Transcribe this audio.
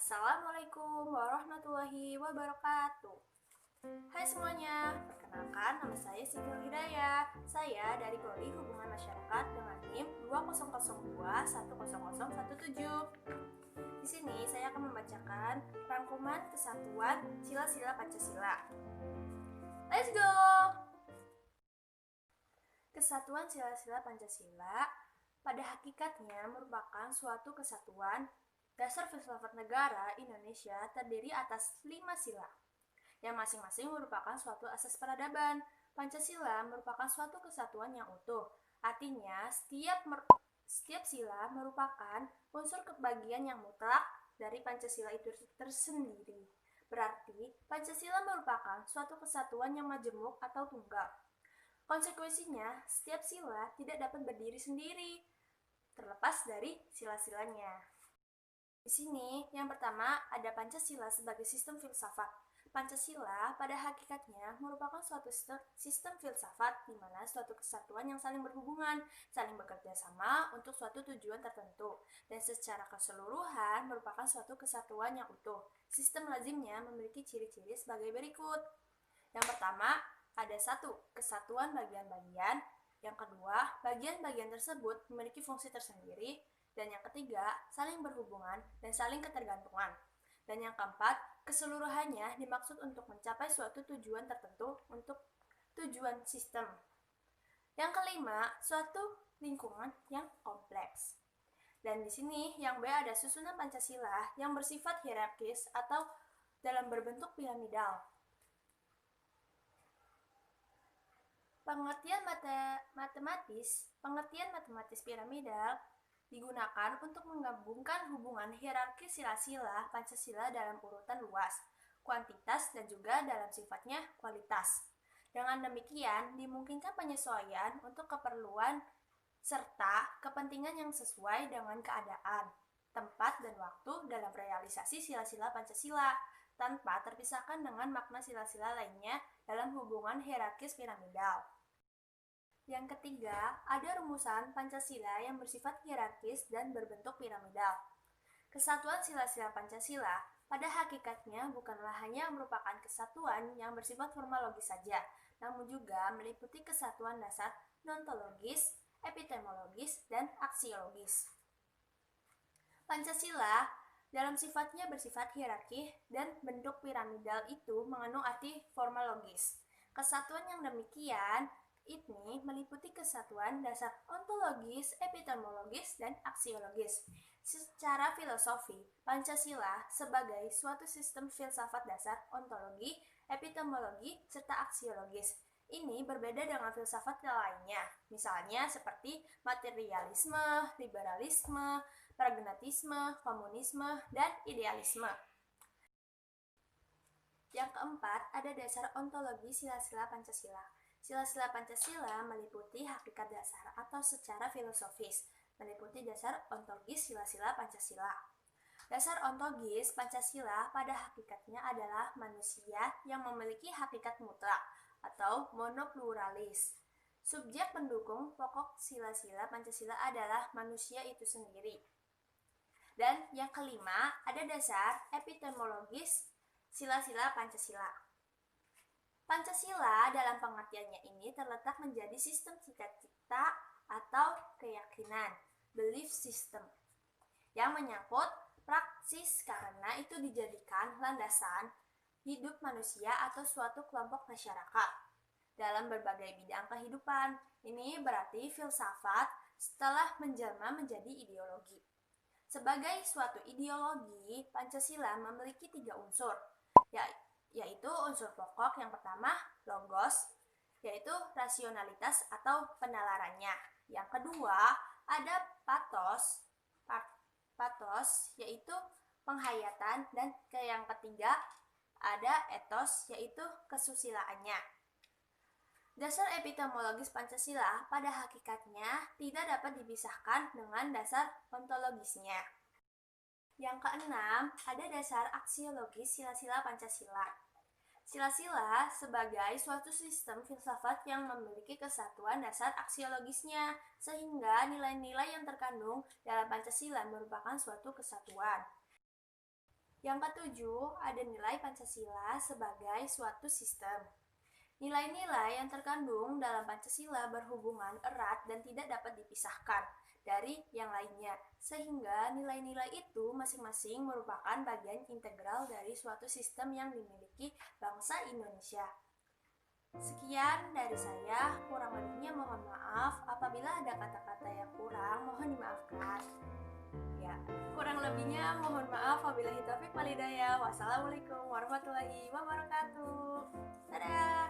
Assalamualaikum warahmatullahi wabarakatuh. Hai semuanya, perkenalkan nama saya Siti Hidayah. Saya dari Prodi Hubungan Masyarakat dengan NIM 200210010017. Di sini saya akan membacakan rangkuman kesatuan sila-sila Pancasila. Let's go! Kesatuan sila-sila Pancasila pada hakikatnya merupakan suatu kesatuan. Dasar filsafat negara Indonesia terdiri atas 5 sila, yang masing-masing merupakan suatu asas peradaban. Pancasila merupakan suatu kesatuan yang utuh. Artinya, setiap sila merupakan unsur kebagian yang mutlak dari Pancasila itu tersendiri. Berarti, Pancasila merupakan suatu kesatuan yang majemuk atau tunggal. Konsekuensinya, setiap sila tidak dapat berdiri sendiri, terlepas dari sila-silanya. Di sini, yang pertama ada Pancasila sebagai sistem filsafat. Pancasila pada hakikatnya merupakan suatu sistem filsafat di mana suatu kesatuan yang saling berhubungan, saling bekerja sama untuk suatu tujuan tertentu, dan secara keseluruhan merupakan suatu kesatuan yang utuh. Sistem lazimnya memiliki ciri-ciri sebagai berikut. Yang pertama, ada 1. Kesatuan bagian-bagian. Yang kedua, bagian-bagian tersebut memiliki fungsi tersendiri. Dan yang ketiga, saling berhubungan dan saling ketergantungan. Dan yang keempat, keseluruhannya dimaksud untuk mencapai suatu tujuan tertentu untuk tujuan sistem. Yang kelima, suatu lingkungan yang kompleks. Dan di sini yang B ada susunan Pancasila yang bersifat hierarkis atau dalam berbentuk piramidal. Pengertian matematis piramidal digunakan untuk menggabungkan hubungan hierarki sila-sila Pancasila dalam urutan luas, kuantitas, dan juga dalam sifatnya kualitas. Dengan demikian, dimungkinkan penyesuaian untuk keperluan serta kepentingan yang sesuai dengan keadaan, tempat, dan waktu dalam realisasi sila-sila Pancasila, tanpa terpisahkan dengan makna sila-sila lainnya dalam hubungan hierarkis piramidal. Yang ketiga, ada rumusan Pancasila yang bersifat hierarkis dan berbentuk piramidal. Kesatuan sila-sila Pancasila pada hakikatnya bukanlah hanya merupakan kesatuan yang bersifat formalogis saja, namun juga meliputi kesatuan dasar nontologis, epistemologis, dan aksiologis. Pancasila dalam sifatnya bersifat hierarki dan bentuk piramidal itu mengandung arti formalogis. Kesatuan yang demikian ini meliputi kesatuan dasar ontologis, epistemologis, dan aksiologis. Secara filosofi, Pancasila sebagai suatu sistem filsafat dasar ontologi, epistemologi, serta aksiologis. Ini berbeda dengan filsafat lainnya, misalnya seperti materialisme, liberalisme, pragmatisme, komunisme, dan idealisme. Yang keempat, ada dasar ontologi sila-sila Pancasila. Sila-sila Pancasila meliputi hakikat dasar atau secara filosofis, meliputi dasar ontologis sila-sila Pancasila. Dasar ontologis Pancasila pada hakikatnya adalah manusia yang memiliki hakikat mutlak atau monopluralis. Subjek pendukung pokok sila-sila Pancasila adalah manusia itu sendiri. Dan yang kelima, ada dasar epistemologis sila-sila Pancasila. Pancasila dalam pengertiannya ini terletak menjadi sistem cita-cita atau keyakinan, belief system, yang menyangkut praksis karena itu dijadikan landasan hidup manusia atau suatu kelompok masyarakat dalam berbagai bidang kehidupan. Ini berarti filsafat setelah menjelma menjadi ideologi. Sebagai suatu ideologi, Pancasila memiliki 3 unsur, yaitu unsur pokok yang pertama, logos, yaitu rasionalitas atau penalarannya. Yang kedua, ada pathos, yaitu penghayatan, dan yang ketiga, ada ethos, yaitu kesusilaannya. Dasar epistemologis Pancasila pada hakikatnya tidak dapat dipisahkan dengan dasar ontologisnya. Yang keenam, ada dasar aksiologis sila-sila Pancasila. Sila-sila sebagai suatu sistem filsafat yang memiliki kesatuan dasar aksiologisnya, sehingga nilai-nilai yang terkandung dalam Pancasila merupakan suatu kesatuan. Yang ketujuh, ada nilai Pancasila sebagai suatu sistem. Nilai-nilai yang terkandung dalam Pancasila berhubungan erat dan tidak dapat dipisahkan dari yang lainnya, sehingga nilai-nilai itu masing-masing merupakan bagian integral dari suatu sistem yang dimiliki bangsa Indonesia. Sekian dari saya, kurang lebihnya mohon maaf. Apabila ada kata-kata yang kurang, mohon dimaafkan. Ya, kurang lebihnya mohon maaf. Wabillahi taufiq wal hidayah. Wassalamualaikum warahmatullahi wabarakatuh. Dadah.